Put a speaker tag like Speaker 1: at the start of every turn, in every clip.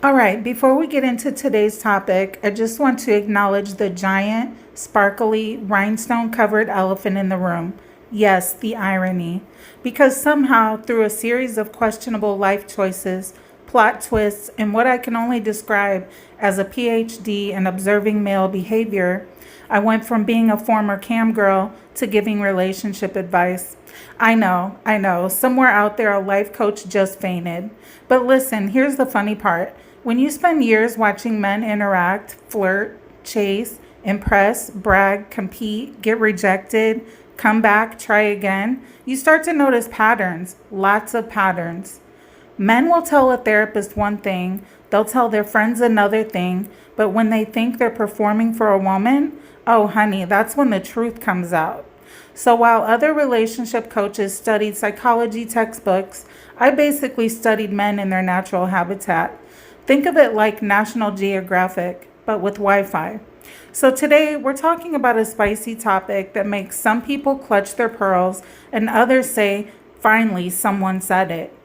Speaker 1: All right, before we get into today's topic, I just want to acknowledge the giant, sparkly, rhinestone covered elephant in the room. Yes, the irony. Because somehow, through a series of questionable life choices, plot twists, and what I can only describe as a PhD in observing male behavior, I went from being a former cam girl to giving relationship advice. I know, somewhere out there a life coach just fainted. But listen, here's the funny part. When you spend years watching men interact, flirt, chase, impress, brag, compete, get rejected, come back, try again, you start to notice patterns, lots of patterns. Men will tell a therapist one thing, they'll tell their friends another thing, but when they think they're performing for a woman, oh, honey, that's when the truth comes out. So while other relationship coaches studied psychology textbooks, I basically studied men in their natural habitat. Think of it like National Geographic, but with Wi Fi. So today we're talking about a spicy topic that makes some people clutch their pearls and others say, finally, someone said it.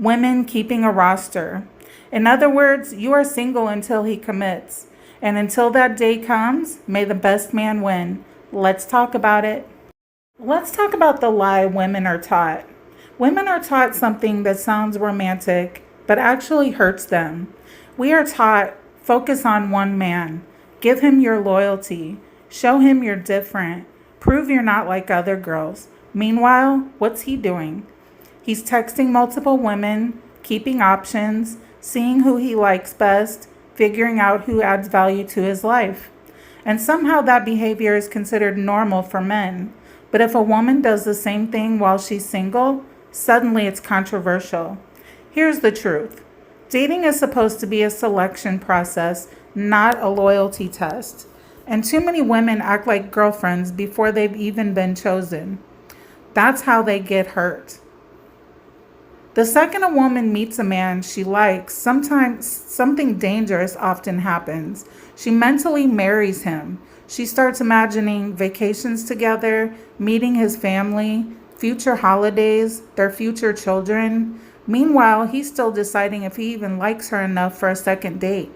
Speaker 1: Women keeping a roster. In other words, you are single until he commits. And until that day comes, may the best man win. Let's talk about it. Let's talk about the lie women are taught. Women are taught something that sounds romantic, but actually hurts them. We are taught focus on one man, give him your loyalty, show him you're different, prove you're not like other girls. Meanwhile, what's he doing? He's texting multiple women, keeping options, seeing who he likes best, figuring out who adds value to his life. And somehow that behavior is considered normal for men. But if a woman does the same thing while she's single, suddenly it's controversial. Here's the truth. Dating is supposed to be a selection process, not a loyalty test. And too many women act like girlfriends before they've even been chosen. That's how they get hurt. The second a woman meets a man she likes, sometimes something dangerous often happens. She mentally marries him. She starts imagining vacations together, meeting his family, future holidays, their future children. Meanwhile, he's still deciding if he even likes her enough for a second date.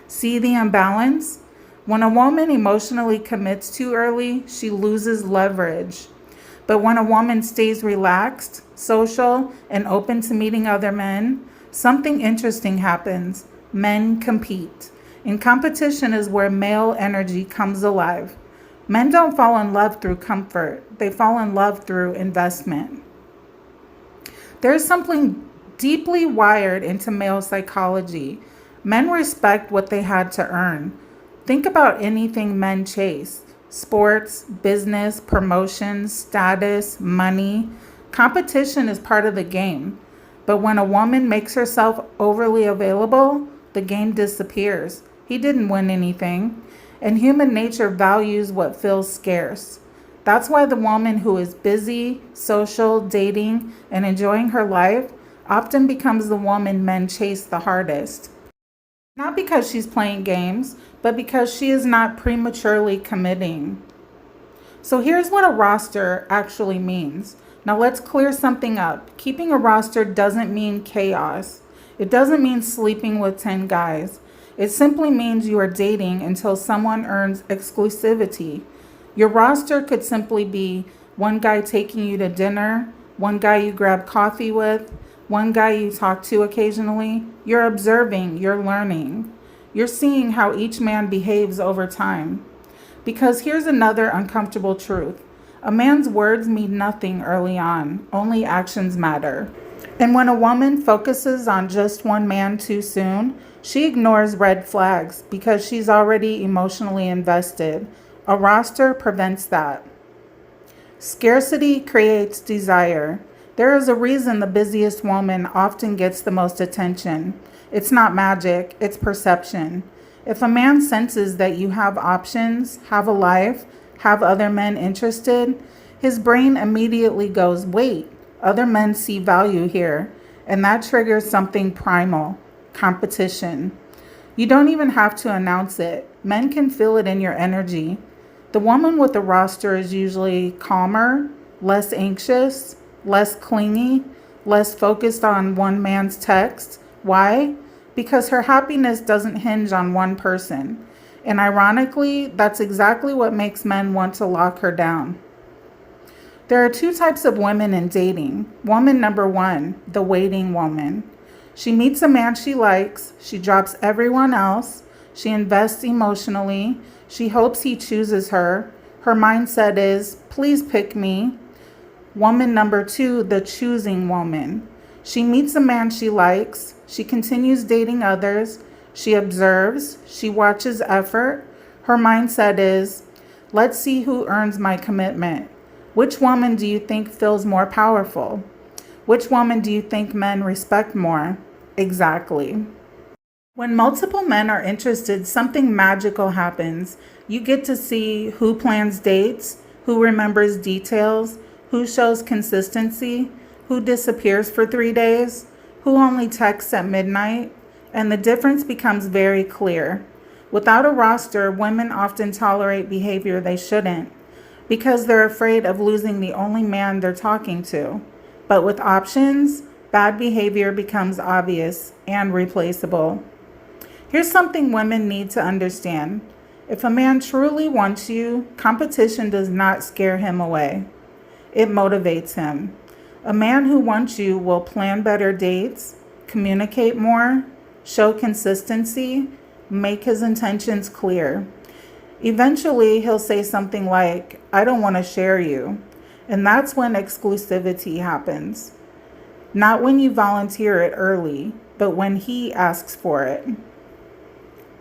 Speaker 1: See the imbalance? When a woman emotionally commits too early, she loses leverage. But when a woman stays relaxed, social, and open to meeting other men, something interesting happens. Men compete. And competition is where male energy comes alive. Men don't fall in love through comfort, they fall in love through investment. There's something deeply wired into male psychology. Men respect what they had to earn. Think about anything men chase: sports, business, promotions, status, money. Competition is part of the game. But when a woman makes herself overly available, the game disappears. He didn't win anything. And human nature values what feels scarce. That's why the woman who is busy, social, dating, and enjoying her life often becomes the woman men chase the hardest. Not because she's playing games, but because she is not prematurely committing. So here's what a roster actually means. Now let's clear something up. Keeping a roster doesn't mean chaos. It doesn't mean sleeping with 10 guys. It simply means you are dating until someone earns exclusivity. Your roster could simply be one guy taking you to dinner, one guy you grab coffee with, one guy you talk to occasionally. You're observing, you're learning. You're seeing how each man behaves over time. Because here's another uncomfortable truth. A man's words mean nothing early on, only actions matter. And when a woman focuses on just one man too soon, she ignores red flags because she's already emotionally invested. A roster prevents that. Scarcity creates desire. There is a reason the busiest woman often gets the most attention. It's not magic, it's perception. If a man senses that you have options, have a life, have other men interested, his brain immediately goes, wait, other men see value here. And that triggers something primal: competition. You don't even have to announce it. Men can feel it in your energy. The woman with the roster is usually calmer, less anxious, less clingy, less focused on one man's text. Why? because her happiness doesn't hinge on one person. And ironically, that's exactly what makes men want to lock her down. There are two types of women in dating. Woman number one, the waiting woman. She meets a man she likes, she drops everyone else, she invests emotionally, she hopes he chooses her. Her mindset is, please pick me. Woman number two, the choosing woman. She meets a man she likes, she continues dating others, she observes, she watches effort. Her mindset is, let's see who earns my commitment. Which woman do you think feels more powerful? Which woman do you think men respect more? Exactly. When multiple men are interested, something magical happens. You get to see who plans dates, who remembers details, who shows consistency, who disappears for 3 days, who only texts at midnight, and the difference becomes very clear. Without a roster, women often tolerate behavior they shouldn't because they're afraid of losing the only man they're talking to. But with options, bad behavior becomes obvious and replaceable. Here's something women need to understand. If a man truly wants you, competition does not scare him away. It motivates him. A man who wants you will plan better dates, communicate more, show consistency, make his intentions clear. Eventually, he'll say something like, I don't want to share you. And that's when exclusivity happens. Not when you volunteer it early, but when he asks for it.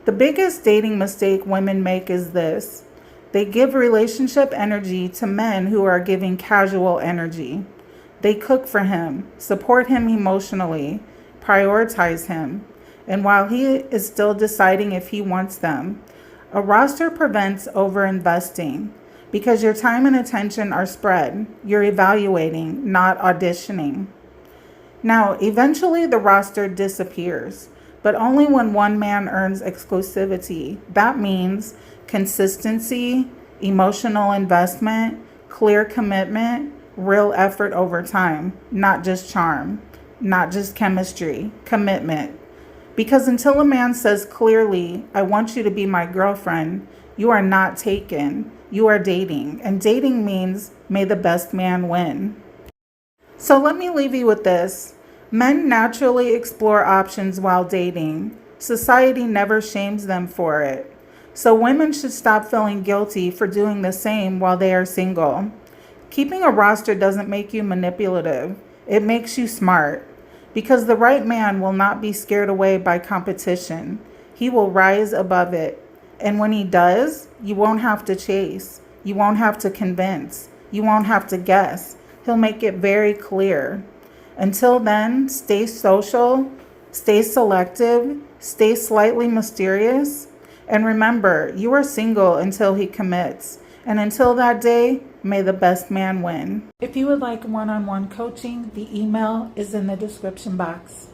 Speaker 1: The biggest dating mistake women make is this. They give relationship energy to men who are giving casual energy. They cook for him, support him emotionally, prioritize him. And while he is still deciding if he wants them, a roster prevents overinvesting because your time and attention are spread. You're evaluating, not auditioning. Now, eventually the roster disappears, but only when one man earns exclusivity. That means consistency, emotional investment, clear commitment, real effort over time, not just charm, not just chemistry, commitment. Because until a man says clearly, I want you to be my girlfriend, you are not taken. You are dating. And dating means may the best man win. So let me leave you with this. Men naturally explore options while dating. Society never shames them for it. So women should stop feeling guilty for doing the same while they are single. Keeping a roster doesn't make you manipulative. It makes you smart. Because the right man will not be scared away by competition. He will rise above it. And when he does, you won't have to chase. You won't have to convince. You won't have to guess. He'll make it very clear. Until then, stay social, stay selective, stay slightly mysterious. And remember, you are single until he commits. And until that day, may the best man win. If you would like one-on-one coaching, the email is in the description box.